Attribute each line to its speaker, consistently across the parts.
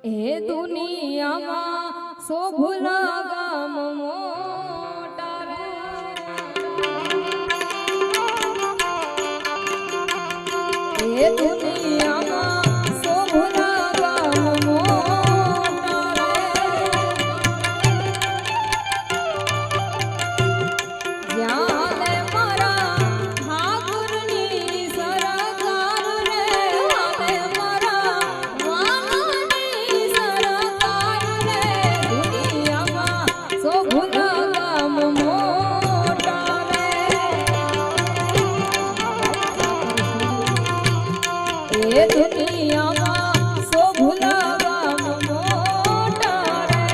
Speaker 1: એ દુનિયામાં શોભલા ગામ મોટા રે, એ દુનિયામાં શોભલા ગામ મોટા રે, જ્યાં લે મારા ઠાકુરની સરકાર રે, હવે મારા વાલાની સરકાર રે, દુનિયામાં શોભલા ગામ મોટા રે, એ દુનિયામાં શોભલા ગામ મોટા રે.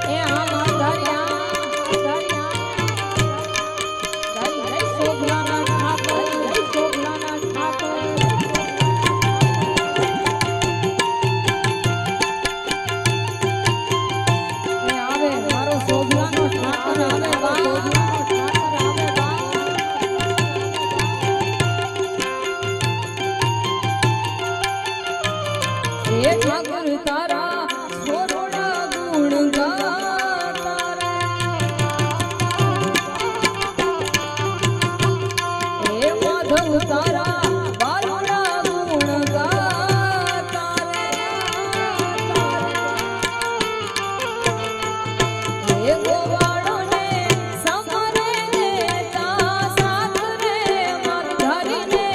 Speaker 1: એ આમાં દરિયા શોભલાના ઠાકોર, શોભલાના ઠાકોર. આવે મારો શોભલાનો ઠાકર આવે બા, શોભલાનો ઠાકર આવે બા. એ ઠાકર તારા છોરોડા ગુણ ગાતા રે, એ માધવ તારા બારોડા ગુણ ગાતા રે, એ ગોવાળોને સમરે દેતા સાથ રે, માધરીને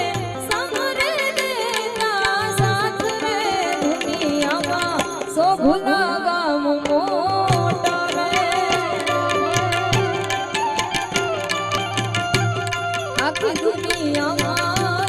Speaker 1: સમરે દેતા સાથ રે, દુનિયામાં શોભલા ગામ મોટા રે, આખી દુનિયામાં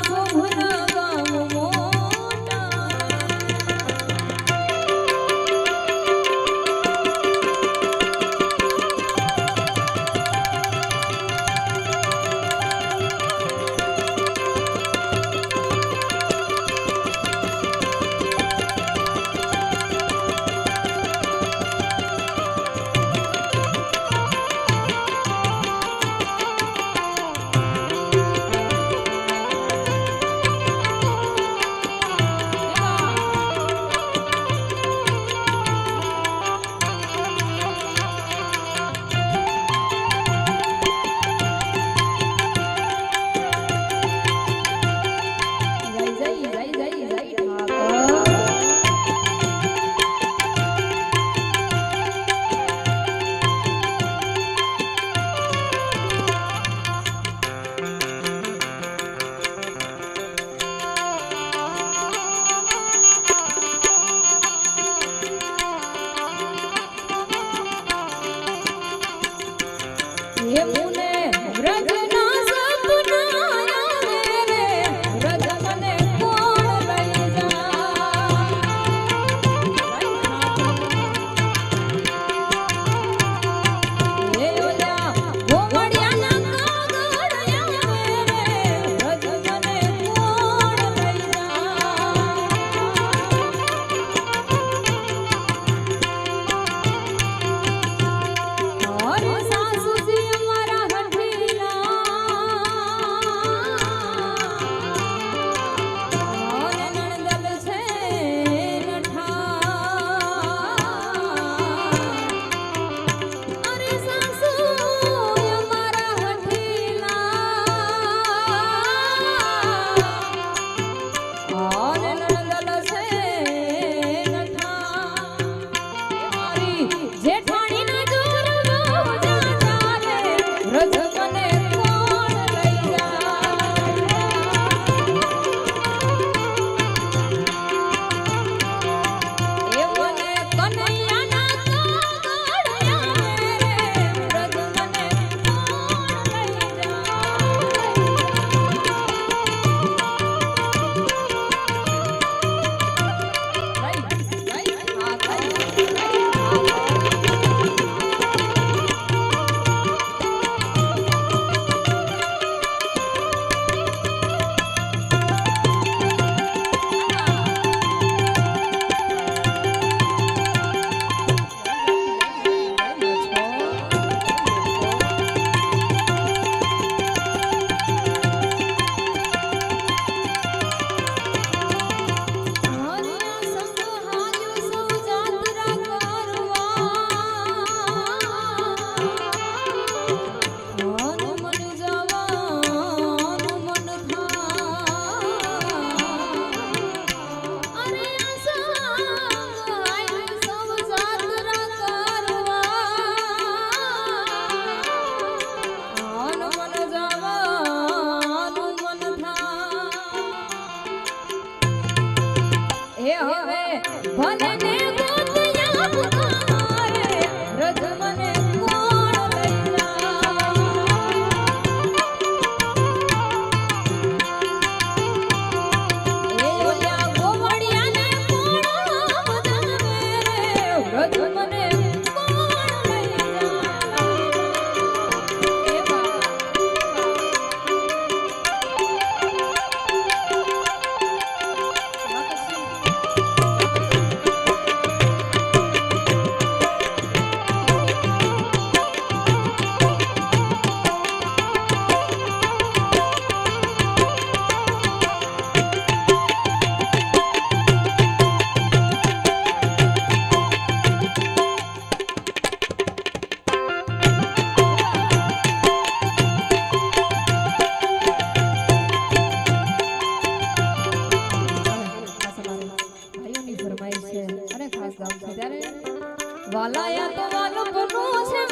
Speaker 1: વલાયા તો વાલો બનું છે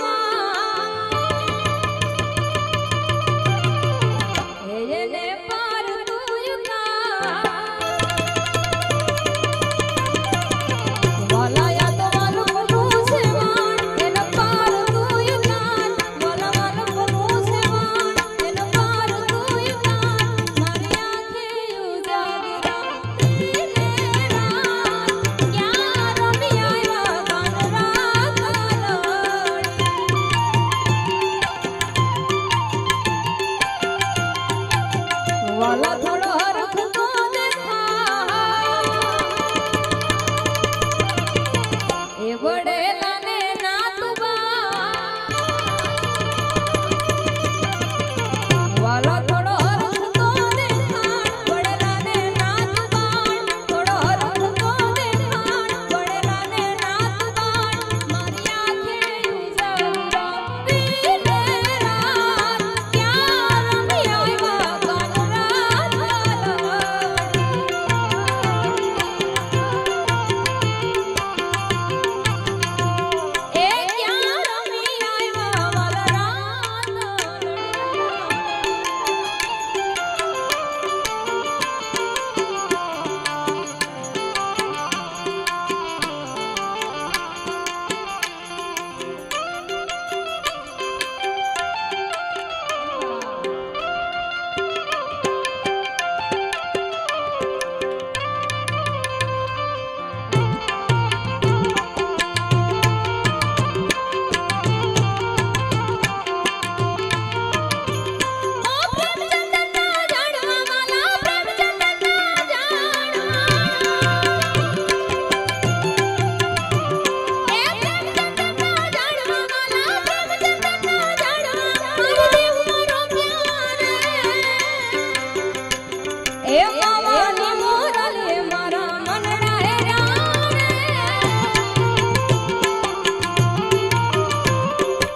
Speaker 1: એને પાર તું વલાયા તો વાલો બનું છે એને પાર તું વલા વાલો બનું છે એને પાર તું મારી આંખે ઉજાગરા વાલા થોડો હરખ તો દેખા એ વડેલા ને નાતુબા વાલા થોડો હરખ તો દેખા વડેલા ને નાતુબા થોડો હરખ તો દેખા વડેલા ને નાતુબા મારી આંખે ઉજાગરા પીલે રાત ક્યાં રમી આવ્યા એ માવાની મોરલે મારા મનડા હેરા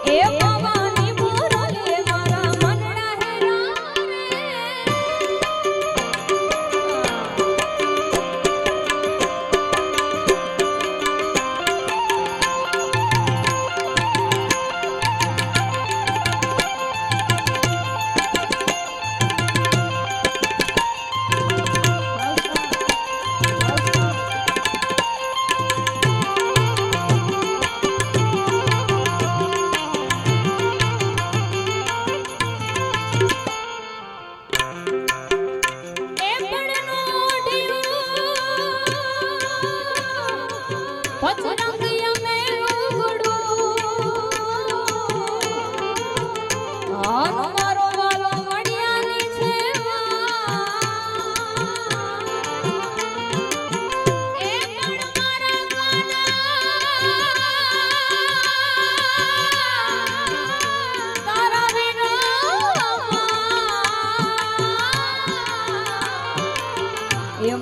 Speaker 1: એ માવાની મોરલે મારા મનડા હેરા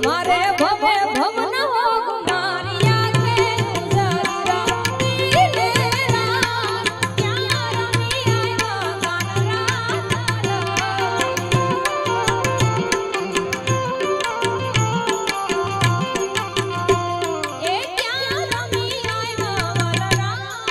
Speaker 1: મારે ભવે ભવ ન હો મારી આંખે ઉજાગરા પીલે રાત ક્યાં રમી આવ્યા એ ક્યાં રમી આવ્યા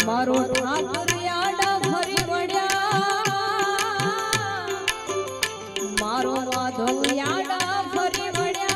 Speaker 1: મારો ઠાકરિયાડા ફરી વળ્યા મારો માધવિયાડા ફરી વળ્યા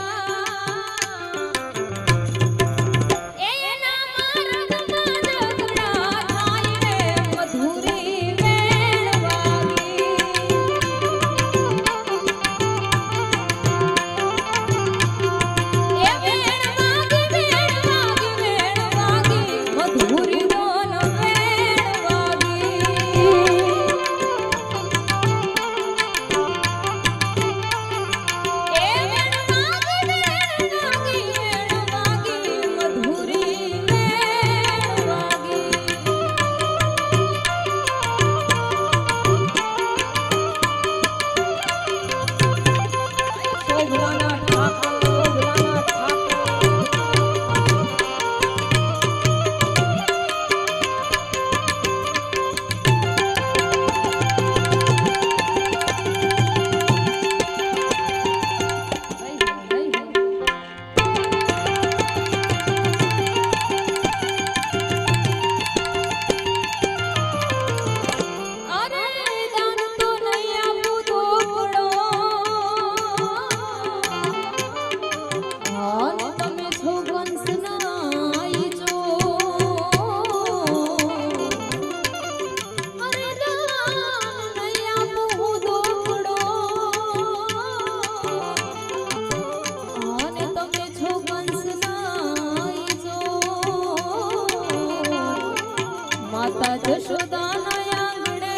Speaker 1: જશોદાના આંગણે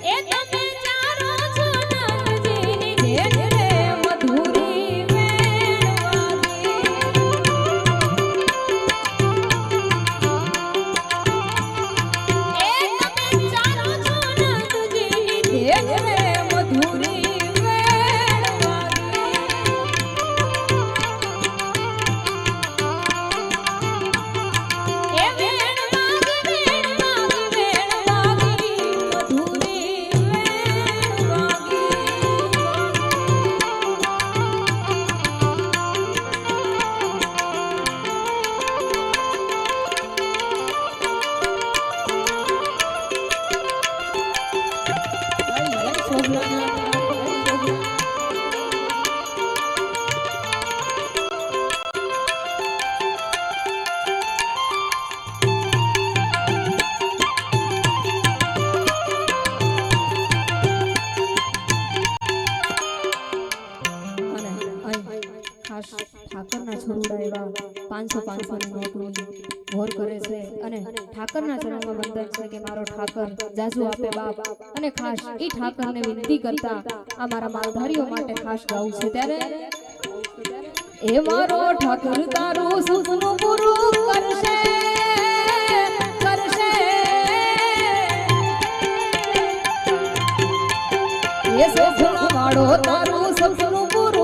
Speaker 1: એ તમે ચારો છો નંદજીની જેન રે મધુરી વેણવાગી એ તમે ચારો છો નંદજીની જેન રે મધુરી ઠાકરના છોરુડા એવા 500 ની નોટની ઘોર કરે છે અને ઠાકરના ચરણમાં વંદન છે કે મારો ઠાકર જાજુ આપે બાપ અને ખાસ ઈ ઠાકરને વિનંતી કરતા આ મારા માલધારીઓ માટે ખાસ ગાવું છે ત્યારે એ મારો ઠાકર તારું સપનું પૂરું કરશે કરશે એ સપના વાળો તારું સપનું પૂરું